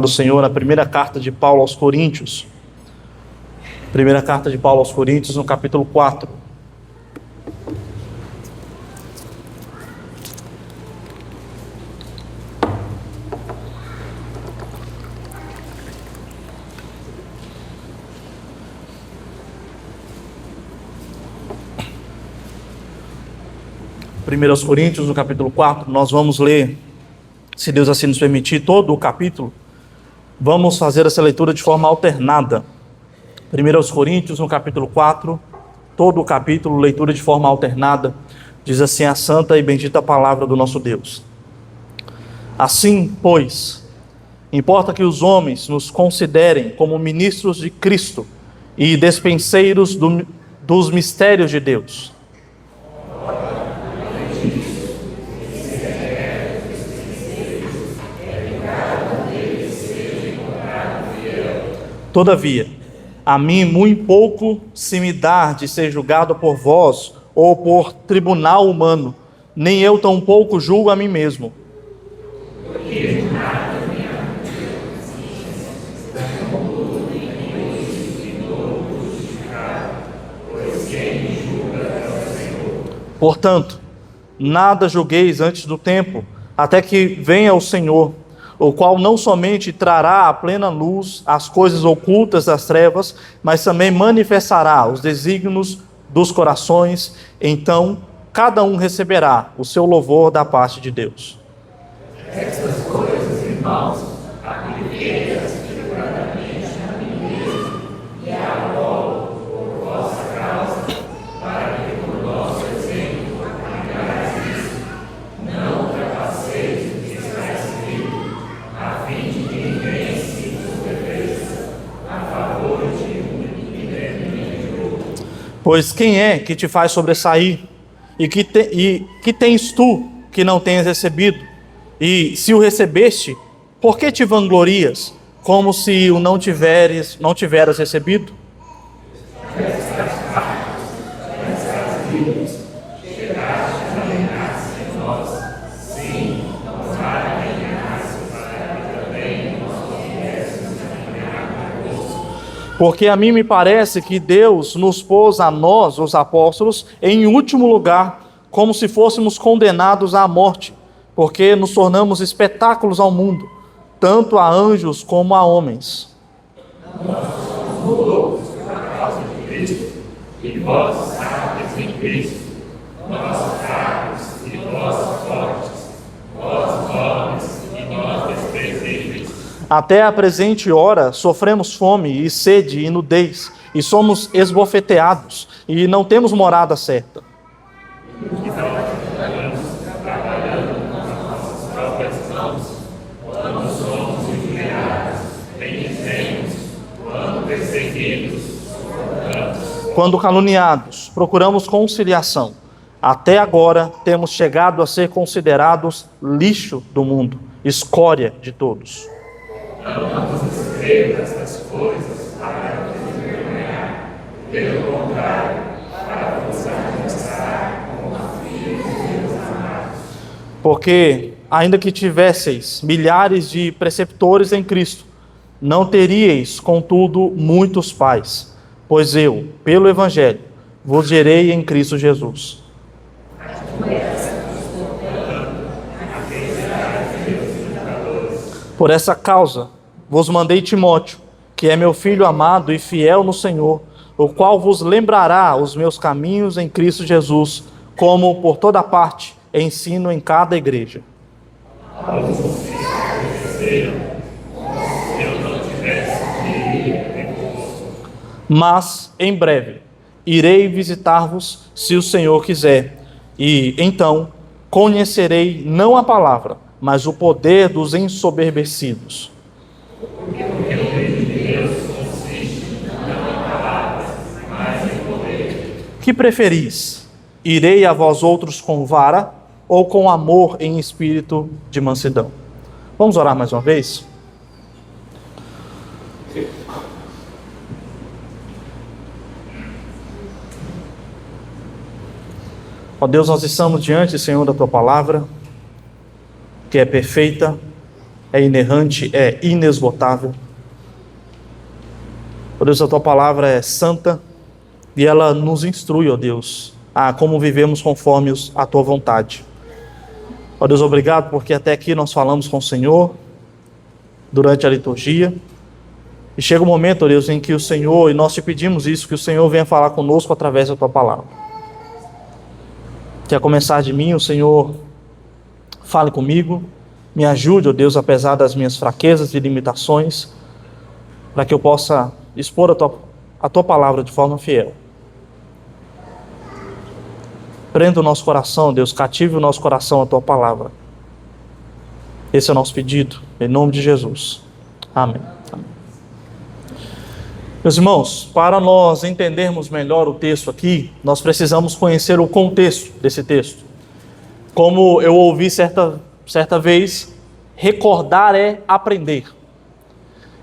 do Senhor na primeira carta de Paulo aos Coríntios. Primeira carta de Paulo aos Coríntios, no capítulo 4. Primeiro aos Coríntios, no capítulo 4, nós vamos ler, se Deus assim nos permitir, todo o capítulo. Vamos fazer essa leitura de forma alternada. 1 aos Coríntios, no capítulo 4, todo o capítulo, leitura de forma alternada. Diz assim a santa e bendita palavra do nosso Deus. Assim, pois, importa que os homens nos considerem como ministros de Cristo e despenseiros dos mistérios de Deus. Todavia, a mim muito pouco se me dá de ser julgado por vós ou por tribunal humano, nem eu tampouco julgo a mim mesmo. Portanto, nada julgueis antes do tempo, até que venha o Senhor, o qual não somente trará à plena luz as coisas ocultas das trevas, mas também manifestará os desígnios dos corações. Então, cada um receberá o seu louvor da parte de Deus. Estas coisas, irmãos, apliquei-as figuradamente a mim mesmo e a Apolo por vossa causa, para que por nosso exemplo aplicais isso. Não ultrapasseis o que está escrito, a fim de que ninguém se ensoberbeça a favor de um independente grupo. Pois quem é que te faz sobressair? E que tens tu que não tens recebido? E se o recebeste, por que te vanglorias, como se o não tiveras recebido? Porque a mim me parece que Deus nos pôs a nós, os apóstolos, em último lugar, como se fôssemos condenados à morte, porque nos tornamos espetáculos ao mundo, tanto a anjos como a homens. Nós somos loucos por causa de Cristo, e vós sábios em Cristo, nós fracos e vós fortes, vós nobres e nós desprezíveis. Até a presente hora sofremos fome e sede e nudez, e somos esbofeteados, e não temos morada certa. E nós trabalhando com as nossas próprias mãos, quando somos enviados, bendizemos, quando perseguidos, suportamos. Quando caluniados, procuramos conciliação. Até agora temos chegado a ser considerados lixo do mundo, escória de todos. Não vos escrevo estas coisas para vos envergonhar, pelo contrário, para vos amonestrar como filhos de Deus amados. Porque, ainda que tivesseis milhares de preceptores em Cristo, não teríeis, contudo, muitos pais, pois eu, pelo Evangelho, vos gerei em Cristo Jesus. Por essa causa, vos mandei Timóteo, que é meu filho amado e fiel no Senhor, o qual vos lembrará os meus caminhos em Cristo Jesus, como por toda parte ensino em cada igreja. Mas, em breve, irei visitar-vos, se o Senhor quiser, e então conhecerei não a palavra, mas o poder dos ensoberbecidos. Porque o reino de Deus consiste não em palavras, mas em poder. Que preferis? Irei a vós outros com vara ou com amor em espírito de mansidão? Vamos orar mais uma vez? Ó Deus, nós estamos diante, Senhor, da Tua palavra, que é perfeita, é inerrante, é inesgotável. Por isso a tua palavra é santa e ela nos instrui, ó Deus, a como vivemos conforme a tua vontade. Ó Deus, obrigado porque até aqui nós falamos com o Senhor durante a liturgia. E chega um momento, ó Deus, em que o Senhor, e nós te pedimos isso, que o Senhor venha falar conosco através da tua palavra. Que a começar de mim, o Senhor fale comigo, me ajude, ó Deus, apesar das minhas fraquezas e limitações, para que eu possa expor a tua palavra de forma fiel. Prenda o nosso coração, Deus, cative o nosso coração a tua palavra. Esse é o nosso pedido, em nome de Jesus. Amém. Amém. Meus irmãos, para nós entendermos melhor o texto aqui, nós precisamos conhecer o contexto desse texto. Como eu ouvi certa vez, recordar é aprender.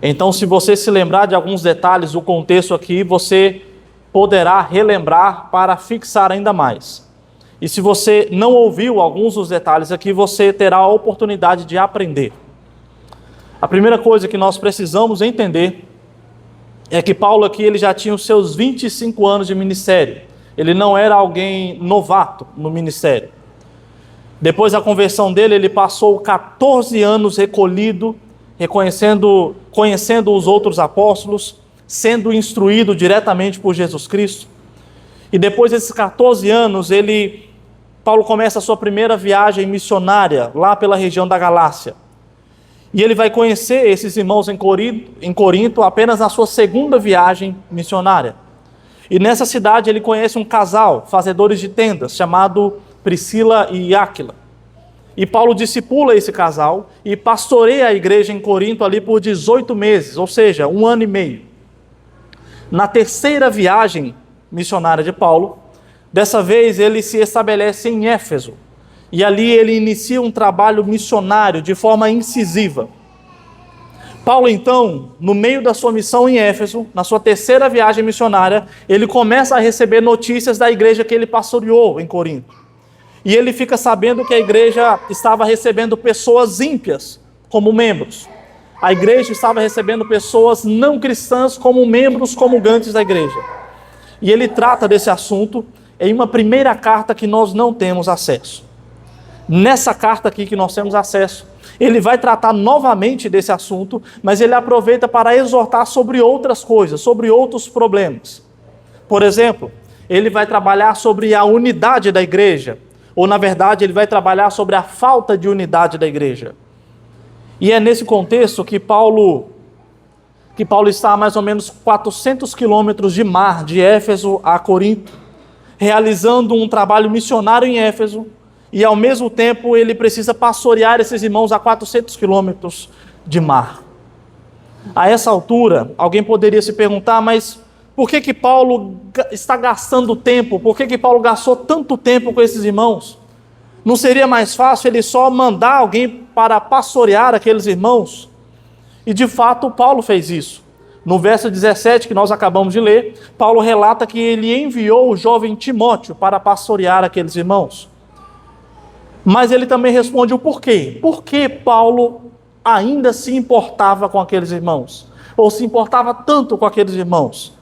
Então, se você se lembrar de alguns detalhes do contexto aqui, você poderá relembrar para fixar ainda mais. E se você não ouviu alguns dos detalhes aqui, você terá a oportunidade de aprender. A primeira coisa que nós precisamos entender é que Paulo aqui ele já tinha os seus 25 anos de ministério. Ele não era alguém novato no ministério. Depois da conversão dele, ele passou 14 anos recolhido, conhecendo os outros apóstolos, sendo instruído diretamente por Jesus Cristo. E depois desses 14 anos, Paulo começa a sua primeira viagem missionária, lá pela região da Galácia. E ele vai conhecer esses irmãos em Corinto apenas na sua segunda viagem missionária. E nessa cidade ele conhece um casal, fazedores de tendas, chamado Priscila e Áquila. E Paulo discipula esse casal e pastoreia a igreja em Corinto ali por 18 meses, ou seja, 1 ano e meio. Na terceira viagem missionária de Paulo, dessa vez ele se estabelece em Éfeso. E ali ele inicia um trabalho missionário de forma incisiva. Paulo então, no meio da sua missão em Éfeso, na sua terceira viagem missionária, ele começa a receber notícias da igreja que ele pastoreou em Corinto. E ele fica sabendo que a igreja estava recebendo pessoas ímpias como membros. A igreja estava recebendo pessoas não cristãs como membros comungantes da igreja. E ele trata desse assunto em uma primeira carta que nós não temos acesso. Nessa carta aqui que nós temos acesso, ele vai tratar novamente desse assunto, mas ele aproveita para exortar sobre outras coisas, sobre outros problemas. Por exemplo, ele vai trabalhar sobre a unidade da igreja, ou na verdade ele vai trabalhar sobre a falta de unidade da igreja. E é nesse contexto que Paulo está a mais ou menos 400 quilômetros de mar, de Éfeso a Corinto, realizando um trabalho missionário em Éfeso, e ao mesmo tempo ele precisa pastorear esses irmãos a 400 quilômetros de mar. A essa altura, alguém poderia se perguntar, mas por que Paulo está gastando tempo? Por que Paulo gastou tanto tempo com esses irmãos? Não seria mais fácil ele só mandar alguém para pastorear aqueles irmãos? E de fato Paulo fez isso. No verso 17 que nós acabamos de ler, Paulo relata que ele enviou o jovem Timóteo para pastorear aqueles irmãos. Mas ele também responde o porquê. Por que Paulo ainda se importava com aqueles irmãos? Ou se importava tanto com aqueles irmãos?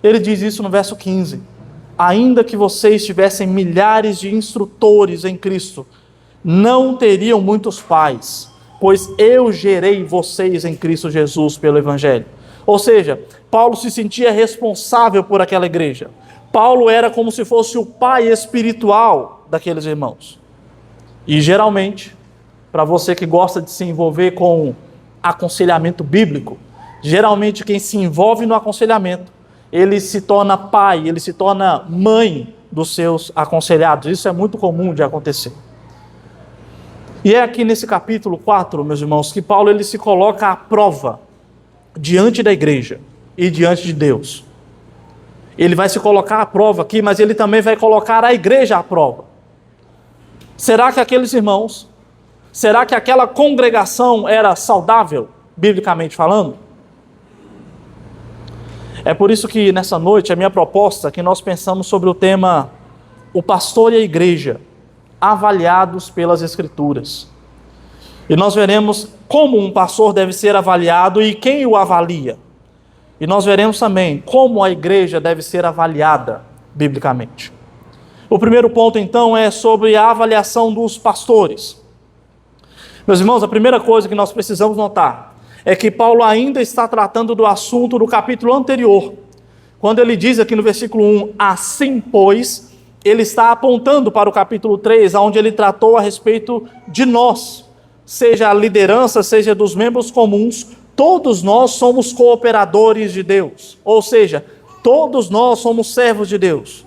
Ele diz isso no verso 15. Ainda que vocês tivessem milhares de instrutores em Cristo, não teriam muitos pais, pois eu gerei vocês em Cristo Jesus pelo Evangelho. Ou seja, Paulo se sentia responsável por aquela igreja. Paulo era como se fosse o pai espiritual daqueles irmãos. E geralmente, para você que gosta de se envolver com aconselhamento bíblico, geralmente quem se envolve no aconselhamento, ele se torna pai, ele se torna mãe dos seus aconselhados. Isso é muito comum de acontecer. E é aqui nesse capítulo 4, meus irmãos, que Paulo ele se coloca à prova diante da igreja e diante de Deus. Ele vai se colocar à prova aqui, mas ele também vai colocar a igreja à prova. Será que aqueles irmãos, será que aquela congregação era saudável, biblicamente falando? É por isso que nessa noite a minha proposta é que nós pensamos sobre o tema o pastor e a igreja, avaliados pelas Escrituras. E nós veremos como um pastor deve ser avaliado e quem o avalia. E nós veremos também como a igreja deve ser avaliada biblicamente. O primeiro ponto, então, é sobre a avaliação dos pastores. Meus irmãos, a primeira coisa que nós precisamos notar é que Paulo ainda está tratando do assunto do capítulo anterior. Quando ele diz aqui no versículo 1, assim pois, ele está apontando para o capítulo 3, onde ele tratou a respeito de nós. Seja a liderança, seja dos membros comuns, todos nós somos cooperadores de Deus. Ou seja, todos nós somos servos de Deus.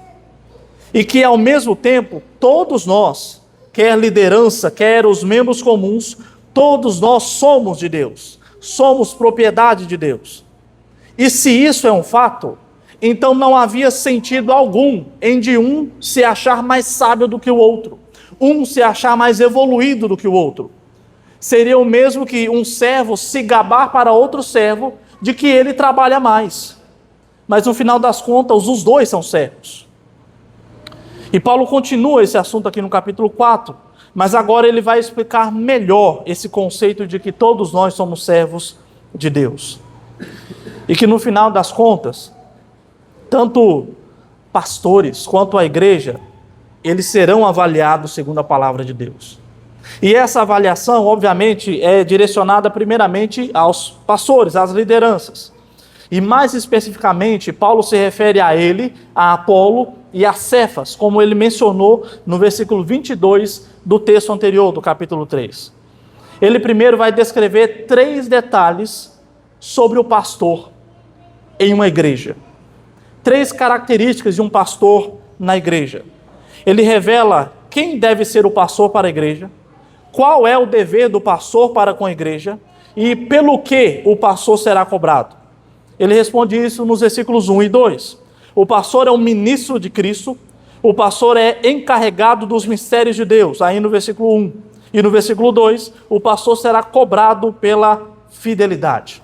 E que ao mesmo tempo, todos nós, quer liderança, quer os membros comuns, todos nós somos de Deus. Somos propriedade de Deus. E se isso é um fato, então não havia sentido algum em de um se achar mais sábio do que o outro, um se achar mais evoluído do que o outro. Seria o mesmo que um servo se gabar para outro servo de que ele trabalha mais. Mas no final das contas, os dois são servos. E Paulo continua esse assunto aqui no capítulo 4, mas agora ele vai explicar melhor esse conceito de que todos nós somos servos de Deus. E que no final das contas, tanto pastores quanto a igreja, eles serão avaliados segundo a palavra de Deus. E essa avaliação, obviamente, é direcionada primeiramente aos pastores, às lideranças. E mais especificamente, Paulo se refere a ele, a Apolo e a Cefas, como ele mencionou no versículo 22 do texto anterior, do capítulo 3. Ele primeiro vai descrever 3 detalhes sobre o pastor em uma igreja. 3 características de um pastor na igreja. Ele revela quem deve ser o pastor para a igreja, qual é o dever do pastor para com a igreja e pelo que o pastor será cobrado. Ele responde isso nos versículos 1 e 2. O pastor é um ministro de Cristo, o pastor é encarregado dos mistérios de Deus, aí no versículo 1. E no versículo 2, o pastor será cobrado pela fidelidade.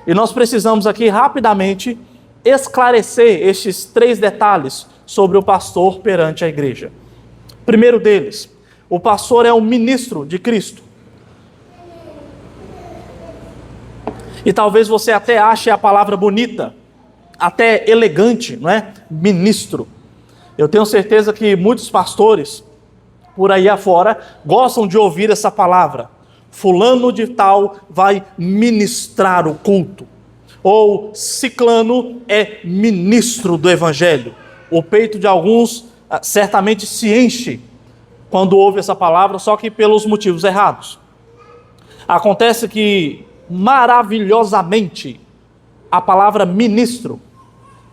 E nós precisamos aqui rapidamente esclarecer estes 3 detalhes sobre o pastor perante a igreja. Primeiro deles, o pastor é um ministro de Cristo. E talvez você até ache a palavra bonita, até elegante, não é? Ministro. Eu tenho certeza que muitos pastores, por aí afora, gostam de ouvir essa palavra. Fulano de tal vai ministrar o culto. Ou ciclano é ministro do evangelho. O peito de alguns certamente se enche quando ouve essa palavra, só que pelos motivos errados. Acontece que, maravilhosamente, a palavra ministro,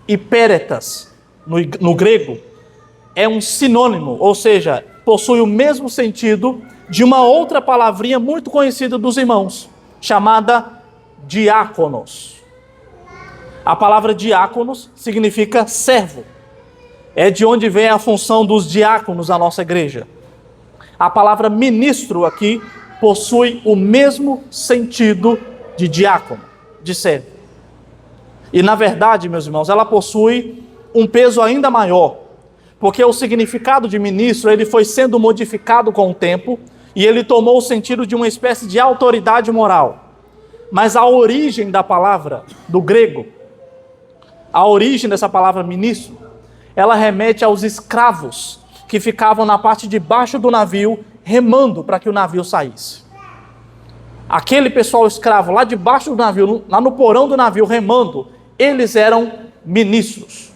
hipéretas, no grego, é um sinônimo, ou seja, possui o mesmo sentido de uma outra palavrinha muito conhecida dos irmãos, chamada diáconos. A palavra diáconos significa servo. É de onde vem a função dos diáconos na nossa igreja. A palavra ministro aqui possui o mesmo sentido de diácono, de servo. E na verdade, meus irmãos, ela possui um peso ainda maior, porque o significado de ministro, ele foi sendo modificado com o tempo, e ele tomou o sentido de uma espécie de autoridade moral. Mas a origem da palavra, do grego, a origem dessa palavra ministro, ela remete aos escravos que ficavam na parte de baixo do navio, remando para que o navio saísse. Aquele pessoal escravo lá debaixo do navio, lá no porão do navio, remando, eles eram ministros.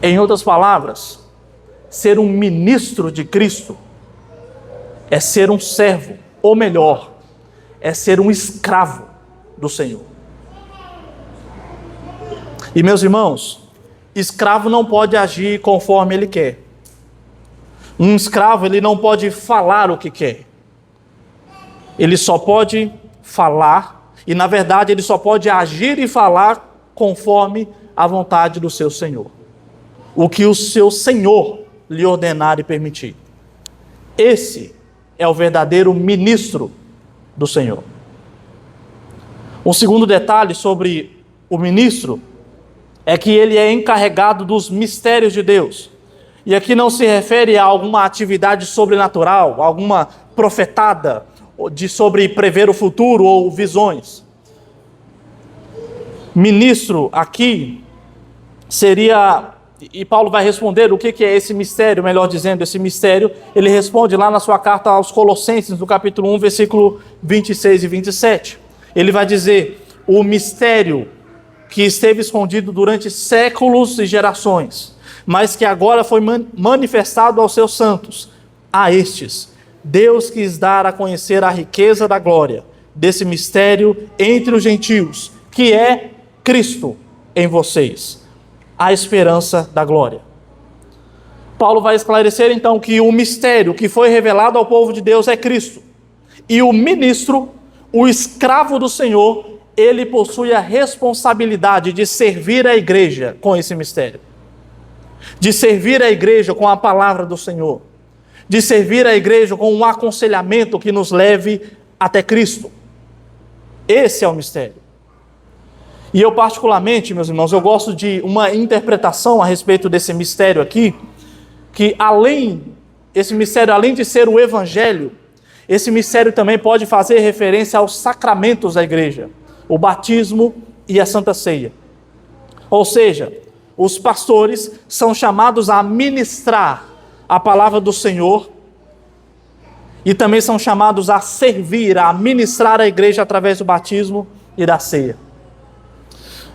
Em outras palavras, ser um ministro de Cristo é ser um servo, ou melhor, é ser um escravo do Senhor. E meus irmãos, escravo não pode agir conforme ele quer. Um escravo, ele não pode falar o que quer. Ele só pode falar, e na verdade ele só pode agir e falar conforme a vontade do seu Senhor. O que o seu Senhor lhe ordenar e permitir. Esse é o verdadeiro ministro do Senhor. Um segundo detalhe sobre o ministro é que ele é encarregado dos mistérios de Deus. E aqui não se refere a alguma atividade sobrenatural, alguma profetada sobre prever o futuro ou visões. Ministro aqui seria, e Paulo vai responder o que é esse mistério, melhor dizendo, esse mistério. Ele responde lá na sua carta aos Colossenses, no capítulo 1, versículo 26 e 27. Ele vai dizer: o mistério que esteve escondido durante séculos e gerações, mas que agora foi manifestado aos seus santos. A estes, Deus quis dar a conhecer a riqueza da glória desse mistério entre os gentios, que é Cristo em vocês, a esperança da glória. Paulo vai esclarecer então que o mistério que foi revelado ao povo de Deus é Cristo. E o ministro, o escravo do Senhor, ele possui a responsabilidade de servir a igreja com esse mistério. De servir a igreja com a palavra do Senhor. De servir a igreja com um aconselhamento que nos leve até Cristo. Esse é o mistério. E eu particularmente, meus irmãos, eu gosto de uma interpretação a respeito desse mistério aqui, que esse mistério, além de ser o evangelho, esse mistério também pode fazer referência aos sacramentos da igreja, o batismo e a Santa Ceia. Ou seja, os pastores são chamados a ministrar a palavra do Senhor e também são chamados a servir, a ministrar a igreja através do batismo e da ceia.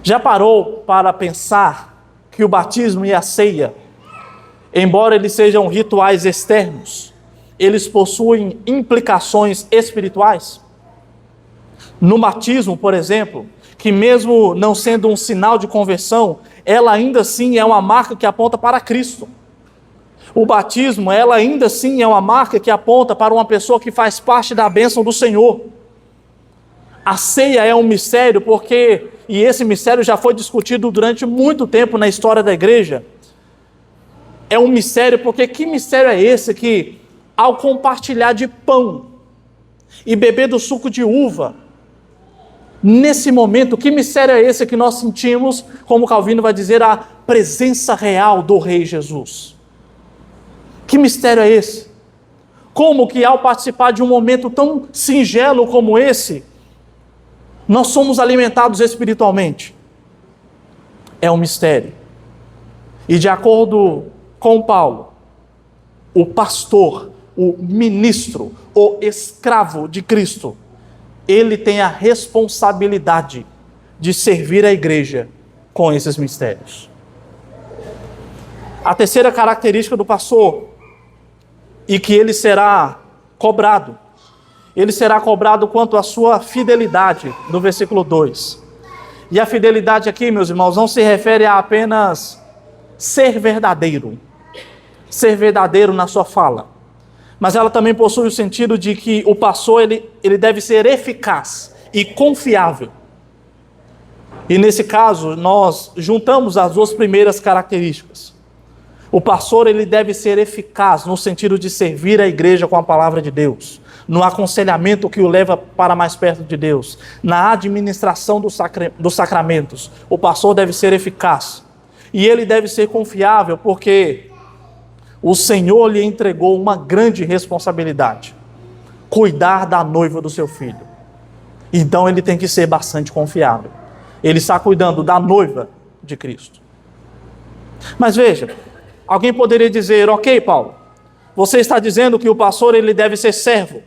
Já parou para pensar que o batismo e a ceia, embora eles sejam rituais externos, eles possuem implicações espirituais? No batismo, por exemplo, que mesmo não sendo um sinal de conversão, ela ainda assim é uma marca que aponta para Cristo. O batismo, ela ainda assim é uma marca que aponta para uma pessoa que faz parte da bênção do Senhor. A ceia é um mistério e esse mistério já foi discutido durante muito tempo na história da igreja. É um mistério porque que mistério é esse que, ao compartilhar de pão e beber do suco de uva, nesse momento, que mistério é esse que nós sentimos, como Calvino vai dizer, a presença real do Rei Jesus? Que mistério é esse? Como que ao participar de um momento tão singelo como esse, nós somos alimentados espiritualmente? É um mistério. E de acordo com Paulo, o pastor, o ministro, o escravo de Cristo, ele tem a responsabilidade de servir a igreja com esses mistérios. A terceira característica do pastor, e que ele será cobrado quanto à sua fidelidade, no versículo 2. E a fidelidade aqui, meus irmãos, não se refere a apenas ser verdadeiro na sua fala, mas ela também possui o sentido de que o pastor ele deve ser eficaz e confiável. E nesse caso, nós juntamos as duas primeiras características. O pastor ele deve ser eficaz no sentido de servir a igreja com a palavra de Deus, no aconselhamento que o leva para mais perto de Deus, na administração dos sacramentos. O pastor deve ser eficaz e ele deve ser confiável, porque o Senhor lhe entregou uma grande responsabilidade: cuidar da noiva do seu filho. Então ele tem que ser bastante confiável. Ele está cuidando da noiva de Cristo. Mas veja, alguém poderia dizer: ok, Paulo, você está dizendo que o pastor ele deve ser servo,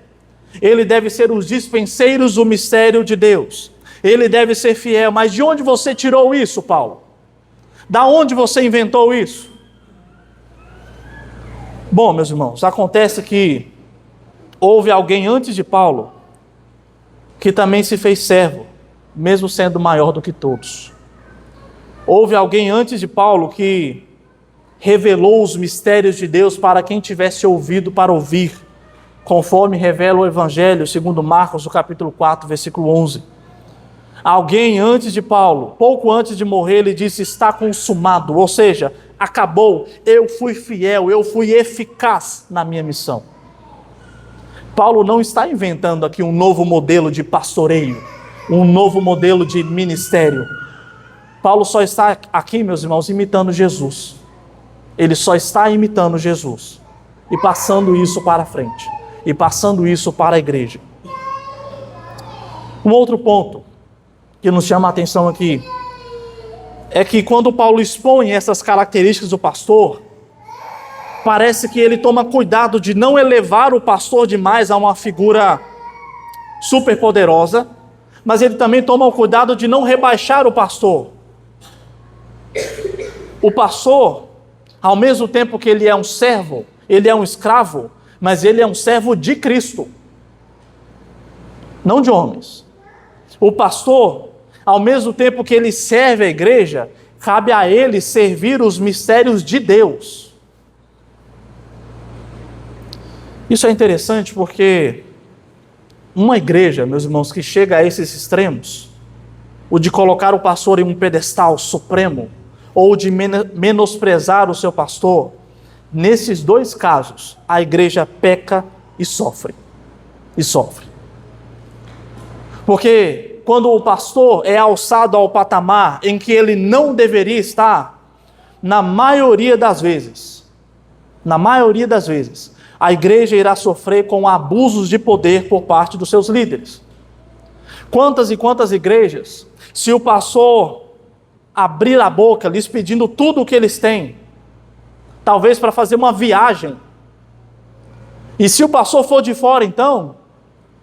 ele deve ser os dispenseiros do mistério de Deus, ele deve ser fiel. Mas de onde você tirou isso, Paulo? Da onde você inventou isso? Bom, meus irmãos, acontece que houve alguém antes de Paulo que também se fez servo, mesmo sendo maior do que todos. Houve alguém antes de Paulo que revelou os mistérios de Deus para quem tivesse ouvido para ouvir, conforme revela o Evangelho, segundo Marcos, no capítulo 4, versículo 11. Alguém antes de Paulo, pouco antes de morrer, ele disse: está consumado, ou seja, acabou, eu fui fiel, eu fui eficaz na minha missão. Paulo não está inventando aqui um novo modelo de pastoreio, um novo modelo de ministério. Paulo só está aqui, meus irmãos, imitando Jesus. ele só está imitando Jesus e passando isso para frente, e passando isso para a igreja. Um outro ponto que nos chama a atenção aqui é que quando Paulo expõe essas características do pastor, parece que ele toma cuidado de não elevar o pastor demais a uma figura superpoderosa, mas ele também toma o cuidado de não rebaixar o pastor. O pastor, ao mesmo tempo que ele é um servo, ele é um escravo, mas ele é um servo de Cristo, não de homens. O pastor, ao mesmo tempo que ele serve a igreja, cabe a ele servir os mistérios de Deus. Isso é interessante porque uma igreja, meus irmãos, que chega a esses extremos, o de colocar o pastor em um pedestal supremo, ou de menosprezar o seu pastor, nesses dois casos, a igreja peca e sofre. E sofre. Porque quando o pastor é alçado ao patamar em que ele não deveria estar, na maioria das vezes, a igreja irá sofrer com abusos de poder por parte dos seus líderes. Quantas e quantas igrejas, se o pastor abrir a boca, lhes pedindo tudo o que eles têm, talvez para fazer uma viagem, e se o pastor for de fora, então,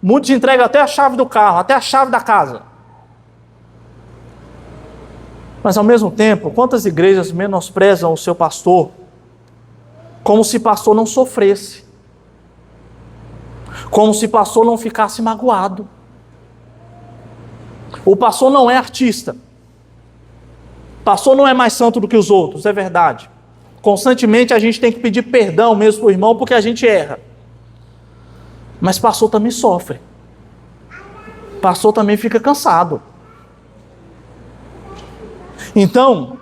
muitos entregam até a chave do carro, até a chave da casa. Mas ao mesmo tempo, quantas igrejas menosprezam o seu pastor, como se pastor não sofresse, como se pastor não ficasse magoado. O pastor não é artista, pastor não é mais santo do que os outros, é verdade. Constantemente a gente tem que pedir perdão mesmo para o irmão porque a gente erra. Mas pastor também sofre. Pastor também fica cansado. Então,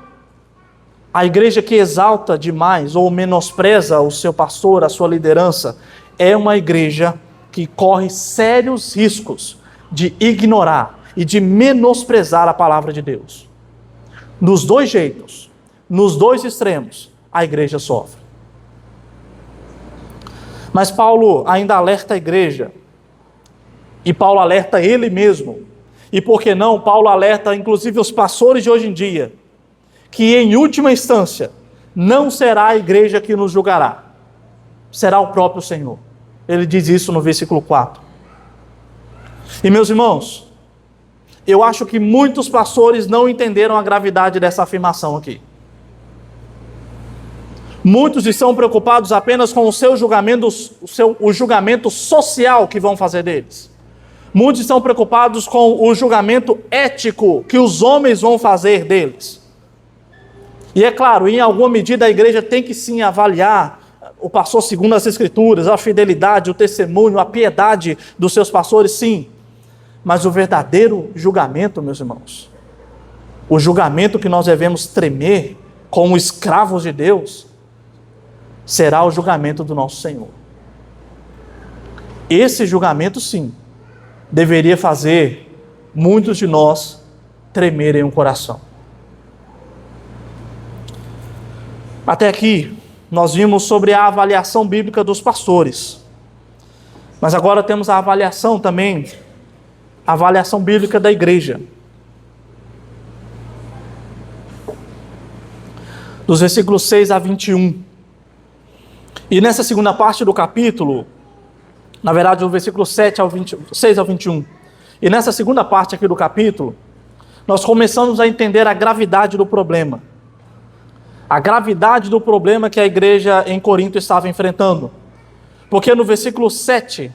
a igreja que exalta demais ou menospreza o seu pastor, a sua liderança, é uma igreja que corre sérios riscos de ignorar e de menosprezar a palavra de Deus. Nos dois jeitos, nos dois extremos, a igreja sofre. Mas Paulo ainda alerta a igreja, e Paulo alerta ele mesmo, e por que não, Paulo alerta inclusive os pastores de hoje em dia, que em última instância, não será a igreja que nos julgará, será o próprio Senhor. Ele diz isso no versículo 4. E meus irmãos, eu acho que muitos pastores não entenderam a gravidade dessa afirmação aqui. Muitos estão preocupados apenas com o seu julgamento, o julgamento social que vão fazer deles. Muitos estão preocupados com o julgamento ético que os homens vão fazer deles. E é claro, em alguma medida a igreja tem que sim avaliar o pastor segundo as Escrituras, a fidelidade, o testemunho, a piedade dos seus pastores, sim. Mas o verdadeiro julgamento, meus irmãos, o julgamento que nós devemos tremer como escravos de Deus, será o julgamento do nosso Senhor. Esse julgamento, sim, deveria fazer muitos de nós tremerem o coração. Até aqui, nós vimos sobre a avaliação bíblica dos pastores. Mas agora temos a avaliação também, a avaliação bíblica da igreja. Dos versículos 6 a 21. E nessa segunda parte do capítulo, na verdade, do versículo 6 ao 21. E nessa segunda parte aqui do capítulo, nós começamos a entender a gravidade do problema. A gravidade do problema que a igreja em Corinto estava enfrentando. Porque no versículo 7,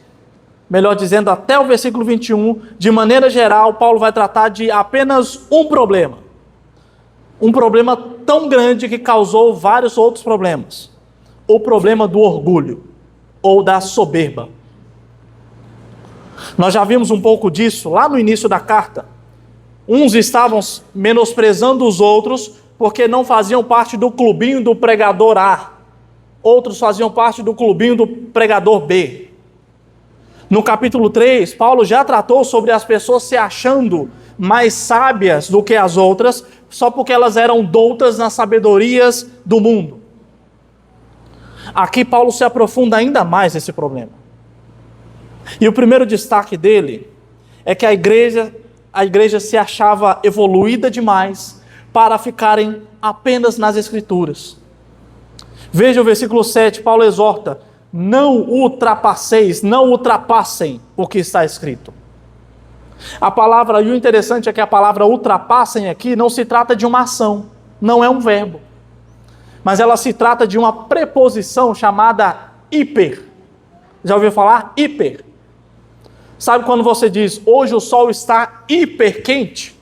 melhor dizendo, até o versículo 21, de maneira geral, Paulo vai tratar de apenas um problema. Um problema tão grande que causou vários outros problemas. O problema do orgulho, ou da soberba. Nós já vimos um pouco disso lá no início da carta. Uns estavam menosprezando os outros porque não faziam parte do clubinho do pregador A. Outros faziam parte do clubinho do pregador B. No capítulo 3, Paulo já tratou sobre as pessoas se achando mais sábias do que as outras, só porque elas eram doutas nas sabedorias do mundo. Aqui Paulo se aprofunda ainda mais nesse problema. E o primeiro destaque dele é que a igreja se achava evoluída demais para ficarem apenas nas Escrituras. Veja o versículo 7, Paulo exorta: não ultrapasseis, não ultrapassem o que está escrito. A palavra, e o interessante é que a palavra ultrapassem aqui não se trata de uma ação, não é um verbo, mas ela se trata de uma preposição chamada hiper. Já ouviu falar? Hiper. Sabe quando você diz, hoje o sol está hiper quente?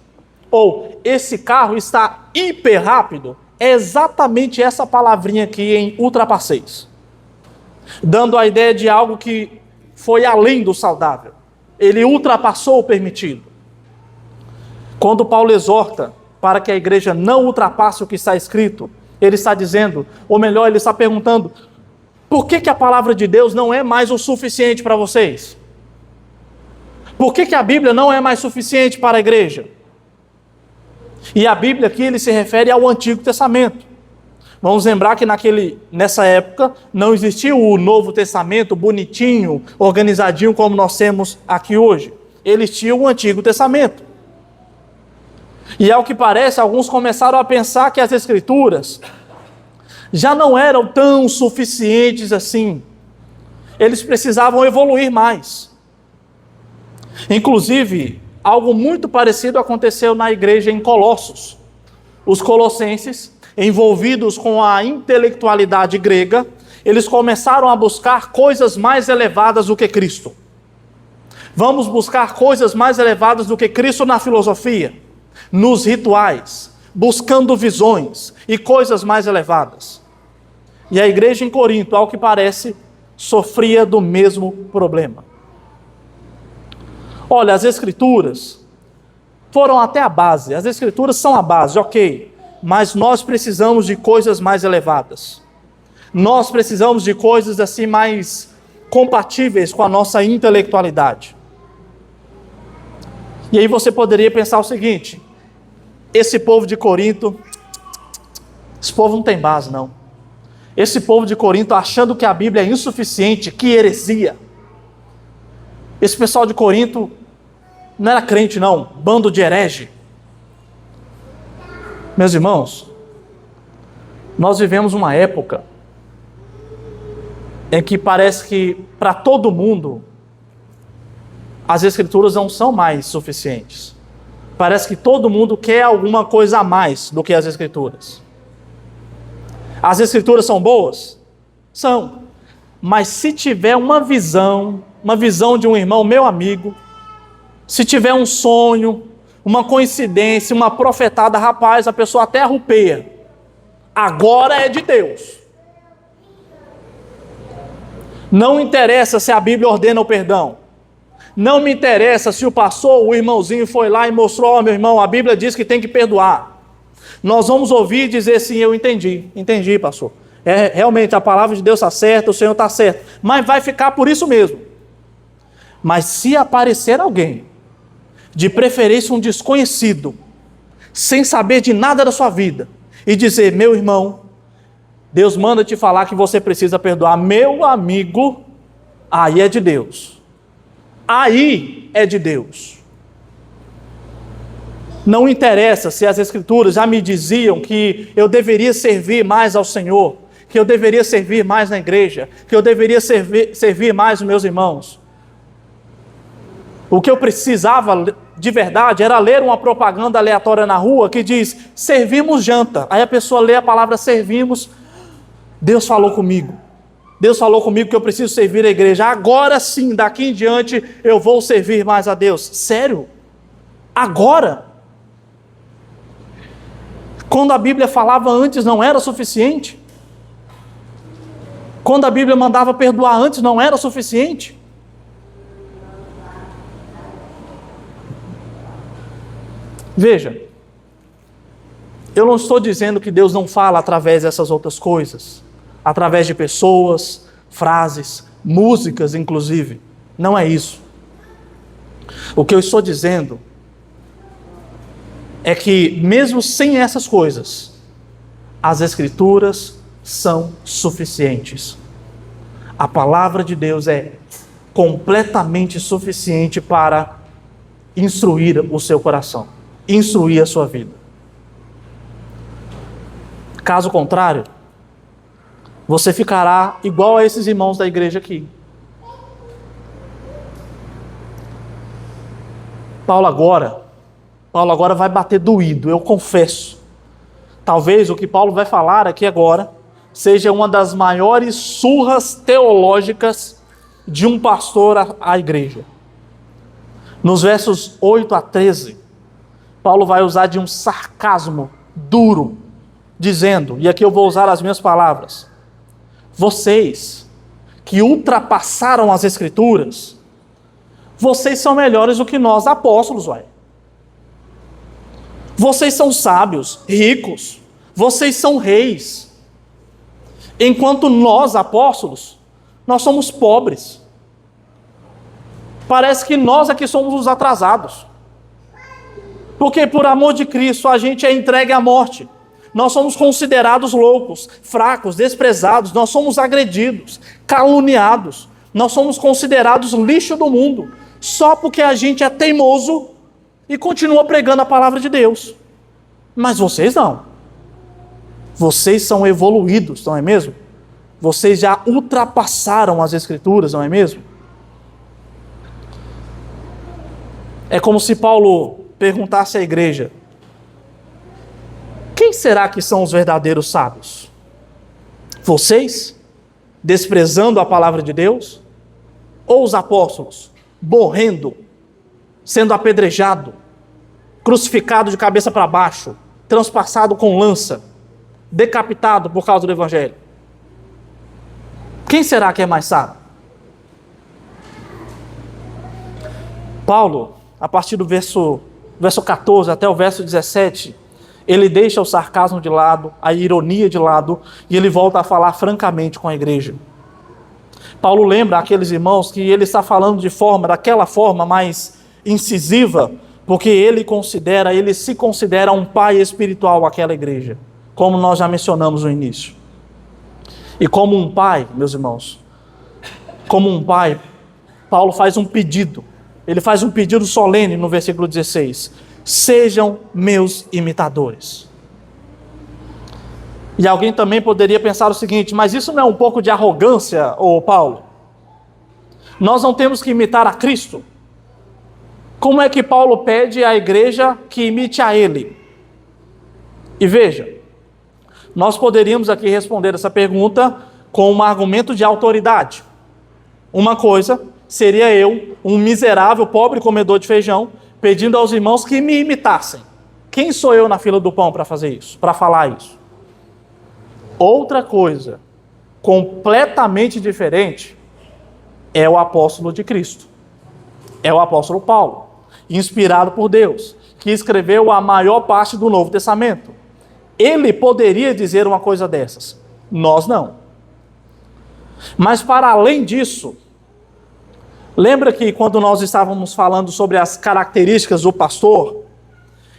Ou, esse carro está hiper rápido? É exatamente essa palavrinha aqui em ultrapasseis. Dando a ideia de algo que foi além do saudável. Ele ultrapassou o permitido. Quando Paulo exorta para que a igreja não ultrapasse o que está escrito, ele está dizendo, ou melhor, ele está perguntando, por que a palavra de Deus não é mais o suficiente para vocês? Por que a Bíblia não é mais suficiente para a igreja? E a Bíblia aqui ele se refere ao Antigo Testamento. Vamos lembrar que nessa época não existia o Novo Testamento bonitinho, organizadinho como nós temos aqui hoje. Eles tinham o Antigo Testamento. E ao que parece, alguns começaram a pensar que as Escrituras já não eram tão suficientes assim. Eles precisavam evoluir mais. Inclusive, algo muito parecido aconteceu na igreja em Colossos. Os colossenses, envolvidos com a intelectualidade grega, eles começaram a buscar coisas mais elevadas do que Cristo. Vamos buscar coisas mais elevadas do que Cristo na filosofia, nos rituais, buscando visões e coisas mais elevadas. E a igreja em Corinto, ao que parece, sofria do mesmo problema. Olha, as Escrituras foram até a base, as Escrituras são a base, ok, mas nós precisamos de coisas mais elevadas. Nós precisamos de coisas assim mais compatíveis com a nossa intelectualidade. E aí você poderia pensar o seguinte, esse povo de Corinto, esse povo não tem base não. Esse povo de Corinto achando que a Bíblia é insuficiente, que heresia. Esse pessoal de Corinto não era crente não, bando de herege. Meus irmãos, nós vivemos uma época em que parece que para todo mundo as Escrituras não são mais suficientes. Parece que todo mundo quer alguma coisa a mais do que as Escrituras. As Escrituras são boas? São. Mas se tiver uma visão de um irmão, meu amigo, se tiver um sonho, uma coincidência, uma profetada, rapaz, a pessoa até arrupeia. Agora é de Deus. Não interessa se a Bíblia ordena o perdão. Não me interessa se o pastor, o irmãozinho foi lá e mostrou, ó, meu irmão, a Bíblia diz que tem que perdoar. Nós vamos ouvir e dizer sim, eu entendi, pastor. Realmente a palavra de Deus está certa, o Senhor está certo. Mas vai ficar por isso mesmo. Mas se aparecer alguém, de preferência um desconhecido, sem saber de nada da sua vida, e dizer, meu irmão, Deus manda te falar que você precisa perdoar, meu amigo, aí é de Deus. Aí é de Deus. Não interessa se as Escrituras já me diziam que eu deveria servir mais ao Senhor, que eu deveria servir mais na igreja, que eu deveria servir mais os meus irmãos. O que eu precisava de verdade era ler uma propaganda aleatória na rua que diz, servimos janta. Aí a pessoa lê a palavra servimos, Deus falou comigo. Deus falou comigo que eu preciso servir a igreja. Agora sim, daqui em diante, eu vou servir mais a Deus. Sério? Agora? Quando a Bíblia falava antes não era suficiente? Quando a Bíblia mandava perdoar antes não era suficiente? Veja, eu não estou dizendo que Deus não fala através dessas outras coisas, através de pessoas, frases, músicas inclusive, não é isso. O que eu estou dizendo é que mesmo sem essas coisas, as Escrituras são suficientes. A palavra de Deus é completamente suficiente para instruir o seu coração, instruir a sua vida. Caso contrário, você ficará igual a esses irmãos da igreja aqui. Paulo agora vai bater doído, eu confesso. Talvez o que Paulo vai falar aqui agora seja uma das maiores surras teológicas de um pastor à igreja. Nos versos 8 a 13, Paulo vai usar de um sarcasmo duro, dizendo, e aqui eu vou usar as minhas palavras: vocês que ultrapassaram as Escrituras, vocês são melhores do que nós, apóstolos, ué. Vocês são sábios, ricos, vocês são reis. Enquanto nós, apóstolos, nós somos pobres. Parece que nós aqui somos os atrasados. Porque por amor de Cristo a gente é entregue à morte. Nós somos considerados loucos, fracos, desprezados, nós somos agredidos, caluniados, nós somos considerados lixo do mundo, só porque a gente é teimoso e continua pregando a palavra de Deus. Mas vocês não. Vocês são evoluídos, não é mesmo? Vocês já ultrapassaram as Escrituras, não é mesmo? É como se Paulo perguntasse à igreja: quem será que são os verdadeiros sábios? Vocês, desprezando a palavra de Deus? Ou os apóstolos, morrendo, sendo apedrejado, crucificado de cabeça para baixo, transpassado com lança, decapitado por causa do Evangelho? Quem será que é mais sábio? Paulo, a partir do verso 14 até o verso 17, ele deixa o sarcasmo de lado, a ironia de lado, e ele volta a falar francamente com a igreja. Paulo lembra aqueles irmãos que ele está falando daquela forma mais incisiva, porque ele se considera um pai espiritual àquela igreja, como nós já mencionamos no início. E como um pai, meus irmãos, Paulo faz um pedido. Ele faz um pedido solene no versículo 16: sejam meus imitadores. E alguém também poderia pensar o seguinte: mas isso não é um pouco de arrogância, ô Paulo? Nós não temos que imitar a Cristo? Como é que Paulo pede à igreja que imite a ele? E veja, nós poderíamos aqui responder essa pergunta com um argumento de autoridade. Uma coisa seria eu, um miserável, pobre comedor de feijão, pedindo aos irmãos que me imitassem. Quem sou eu na fila do pão para fazer isso, para falar isso? Outra coisa, completamente diferente, é o apóstolo de Cristo. É o apóstolo Paulo, inspirado por Deus, que escreveu a maior parte do Novo Testamento. Ele poderia dizer uma coisa dessas, nós não. Mas para além disso, lembra que quando nós estávamos falando sobre as características do pastor,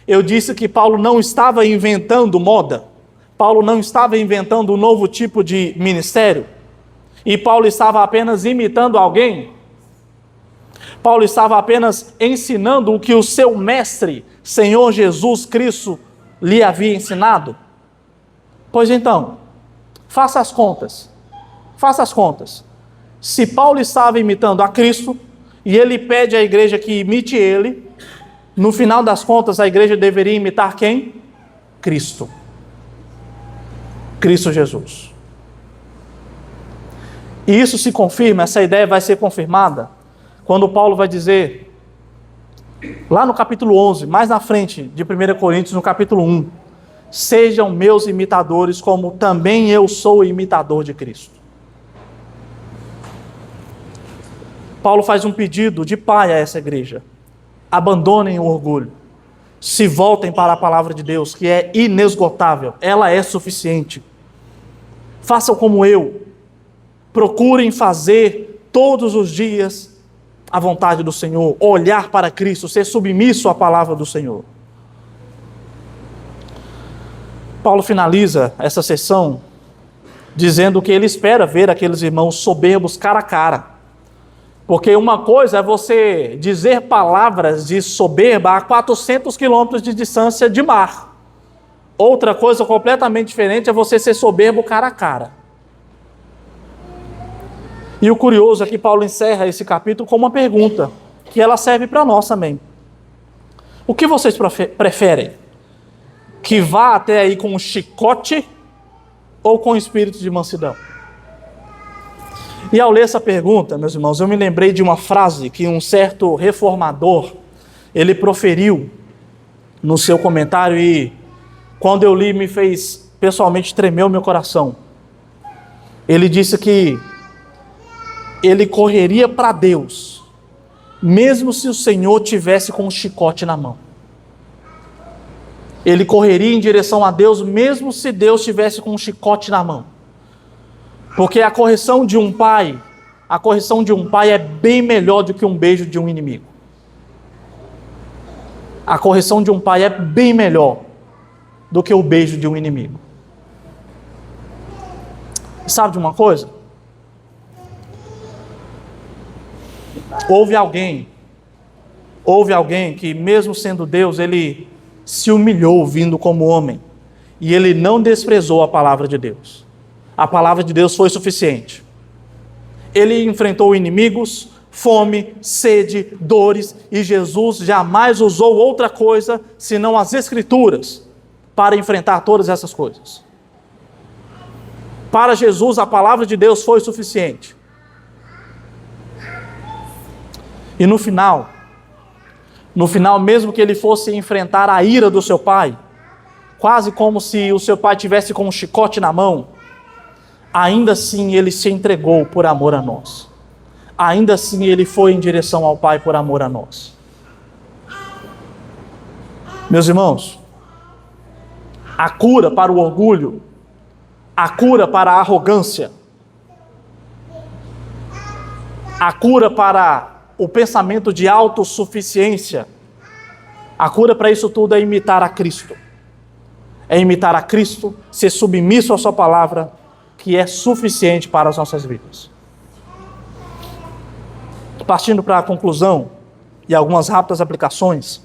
eu disse que Paulo não estava inventando moda, Paulo não estava inventando um novo tipo de ministério, e Paulo estava apenas imitando alguém? Paulo estava apenas ensinando o que o seu mestre, Senhor Jesus Cristo, lhe havia ensinado? Pois então, faça as contas. Se Paulo estava imitando a Cristo, e ele pede à igreja que imite ele, no final das contas a igreja deveria imitar quem? Cristo. Cristo Jesus. E isso se confirma, essa ideia vai ser confirmada, quando Paulo vai dizer, lá no capítulo 11, mais na frente de 1 Coríntios, no capítulo 1, sejam meus imitadores, como também eu sou imitador de Cristo. Paulo faz um pedido de pai a essa igreja: abandonem o orgulho, se voltem para a palavra de Deus, que é inesgotável, ela é suficiente. Façam como eu, procurem fazer todos os dias a vontade do Senhor, olhar para Cristo, ser submisso à palavra do Senhor. Paulo finaliza essa sessão dizendo que ele espera ver aqueles irmãos soberbos cara a cara. Porque uma coisa é você dizer palavras de soberba a 400 quilômetros de distância de mar. Outra coisa completamente diferente é você ser soberbo cara a cara. E o curioso é que Paulo encerra esse capítulo com uma pergunta, que ela serve para nós também. O que vocês preferem? Que vá até aí com um chicote ou com espírito de mansidão? E ao ler essa pergunta, meus irmãos, eu me lembrei de uma frase que um certo reformador, ele proferiu no seu comentário e quando eu li me fez pessoalmente tremer o meu coração. Ele disse que ele correria para Deus, mesmo se o Senhor tivesse com um chicote na mão. Ele correria em direção a Deus, mesmo se Deus tivesse com um chicote na mão. Porque a correção de um pai é bem melhor do que um beijo de um inimigo. A correção de um pai é bem melhor do que o beijo de um inimigo. Sabe de uma coisa? Houve alguém que, mesmo sendo Deus, ele se humilhou vindo como homem. E ele não desprezou a palavra de Deus. A palavra de Deus foi suficiente. Ele enfrentou inimigos, fome, sede, dores, e Jesus jamais usou outra coisa senão as Escrituras para enfrentar todas essas coisas. Para Jesus, a palavra de Deus foi suficiente. E no final, mesmo que ele fosse enfrentar a ira do seu pai, quase como se o seu pai tivesse com um chicote na mão, ainda assim ele se entregou por amor a nós. Ainda assim ele foi em direção ao Pai por amor a nós. Meus irmãos, a cura para o orgulho, a cura para a arrogância, a cura para o pensamento de autossuficiência, a cura para isso tudo é imitar a Cristo. É imitar a Cristo, ser submisso à sua palavra, que é suficiente para as nossas vidas. Partindo para a conclusão e algumas rápidas aplicações,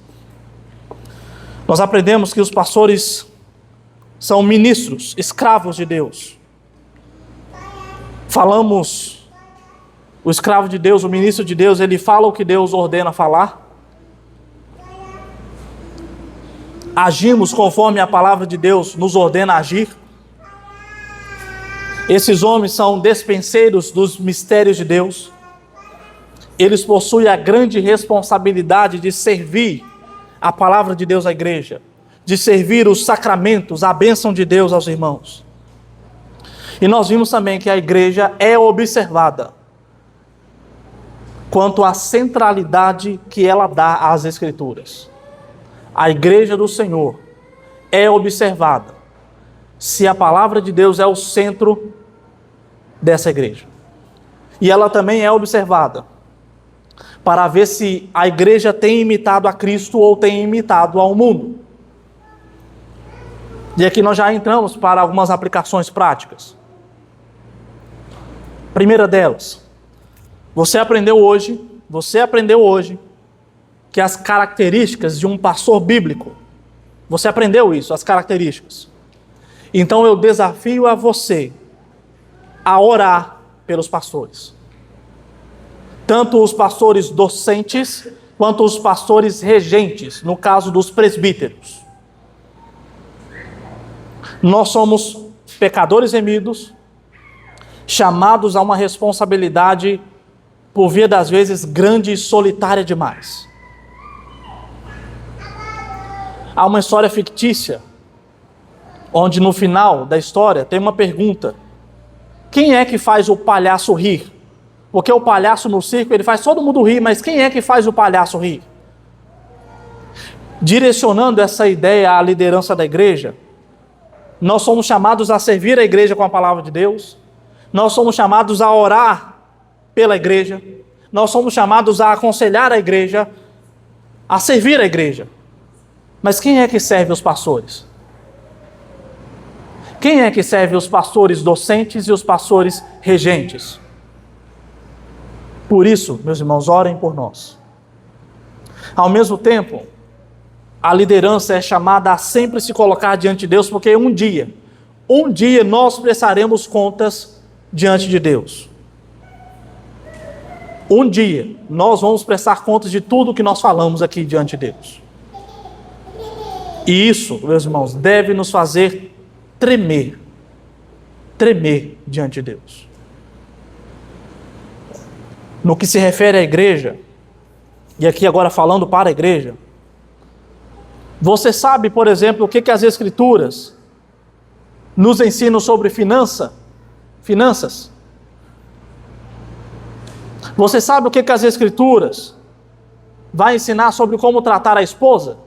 nós aprendemos que os pastores são ministros, escravos de Deus. Falamos, o escravo de Deus, o ministro de Deus, ele fala o que Deus ordena falar. Agimos conforme a palavra de Deus nos ordena agir. Esses homens são despenseiros dos mistérios de Deus. Eles possuem a grande responsabilidade de servir a palavra de Deus à igreja, de servir os sacramentos, a bênção de Deus aos irmãos. E nós vimos também que a igreja é observada quanto à centralidade que ela dá às Escrituras. A igreja do Senhor é observada se a palavra de Deus é o centro dessa igreja. E ela também é observada para ver se a igreja tem imitado a Cristo ou tem imitado ao mundo. E aqui nós já entramos para algumas aplicações práticas. Primeira delas, você aprendeu hoje que as características de um pastor bíblico, você aprendeu isso, as características. Então eu desafio a você a orar pelos pastores. Tanto os pastores docentes, quanto os pastores regentes, no caso dos presbíteros. Nós somos pecadores remidos, chamados a uma responsabilidade, por via das vezes, grande e solitária demais. Há uma história fictícia, onde no final da história tem uma pergunta: quem é que faz o palhaço rir? Porque o palhaço no circo, ele faz todo mundo rir, mas quem é que faz o palhaço rir? Direcionando essa ideia à liderança da igreja, nós somos chamados a servir a igreja com a palavra de Deus, nós somos chamados a orar pela igreja, nós somos chamados a aconselhar a igreja, a servir a igreja. Mas quem é que serve os pastores? Quem é que serve os pastores docentes e os pastores regentes? Por isso, meus irmãos, orem por nós. Ao mesmo tempo, a liderança é chamada a sempre se colocar diante de Deus, porque um dia nós prestaremos contas diante de Deus. Um dia nós vamos prestar contas de tudo que nós falamos aqui diante de Deus. E isso, meus irmãos, deve nos fazer tremer diante de Deus. No que se refere à igreja, e aqui agora falando para a igreja, você sabe, por exemplo, o que as Escrituras nos ensinam sobre finanças? Você sabe o que as Escrituras vai ensinar sobre como tratar a esposa?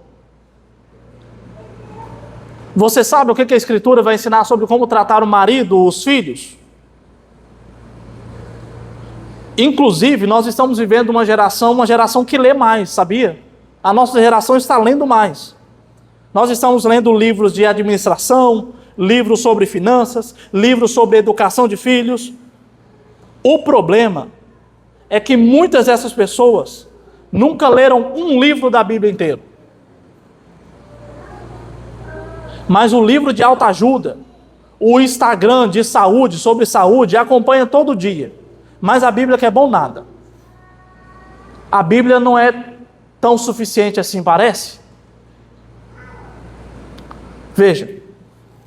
Você sabe o que a Escritura vai ensinar sobre como tratar o marido, os filhos? Inclusive, nós estamos vivendo uma geração que lê mais, sabia? A nossa geração está lendo mais. Nós estamos lendo livros de administração, livros sobre finanças, livros sobre educação de filhos. O problema é que muitas dessas pessoas nunca leram um livro da Bíblia inteiro. Mas o livro de autoajuda, o Instagram de saúde, sobre saúde, acompanha todo dia. Mas a Bíblia que é bom nada. A Bíblia não é tão suficiente assim, parece? Veja,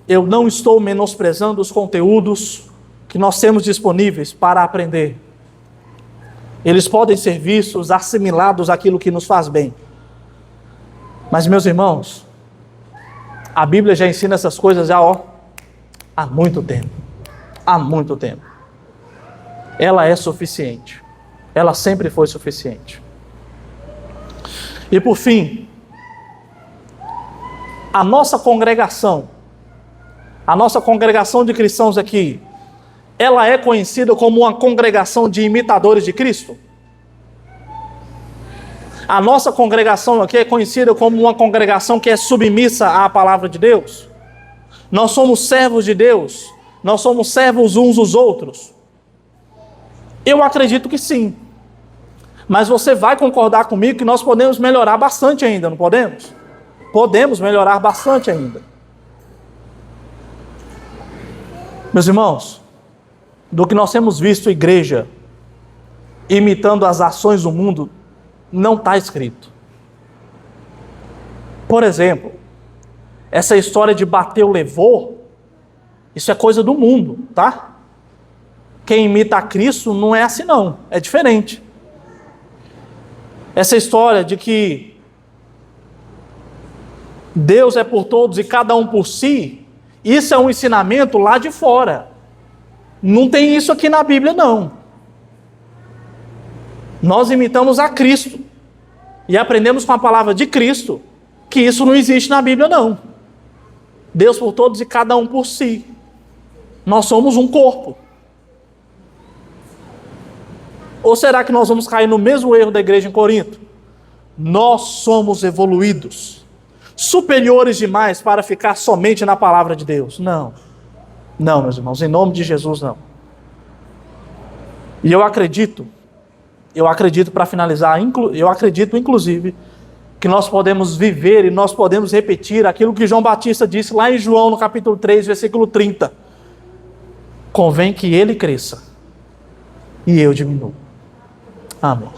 eu não estou menosprezando os conteúdos que nós temos disponíveis para aprender. Eles podem ser vistos, assimilados àquilo que nos faz bem. Mas, meus irmãos, a Bíblia já ensina essas coisas há muito tempo. Há muito tempo. Ela é suficiente. Ela sempre foi suficiente. E por fim, a nossa congregação de cristãos aqui, ela é conhecida como uma congregação de imitadores de Cristo? A nossa congregação aqui é conhecida como uma congregação que é submissa à palavra de Deus? Nós somos servos de Deus? Nós somos servos uns dos outros? Eu acredito que sim. Mas você vai concordar comigo que nós podemos melhorar bastante ainda, não podemos? Podemos melhorar bastante ainda. Meus irmãos, do que nós temos visto igreja imitando as ações do mundo, não está escrito. Por exemplo, essa história de bateu, levou, isso é coisa do mundo, tá? Quem imita a Cristo não é assim não, é diferente. Essa história de que Deus é por todos e cada um por si, isso é um ensinamento lá de fora. Não tem isso aqui na Bíblia não. Nós imitamos a Cristo e aprendemos com a palavra de Cristo que isso não existe na Bíblia não. Deus por todos e cada um por si. Nós somos um corpo. Ou será que nós vamos cair no mesmo erro da igreja em Corinto? Nós somos evoluídos, superiores demais para ficar somente na palavra de Deus. Não, meus irmãos, em nome de Jesus, não. E eu acredito para finalizar, eu acredito inclusive que nós podemos viver e nós podemos repetir aquilo que João Batista disse lá em João, no capítulo 3, versículo 30. Convém que ele cresça e eu diminuo. Amém.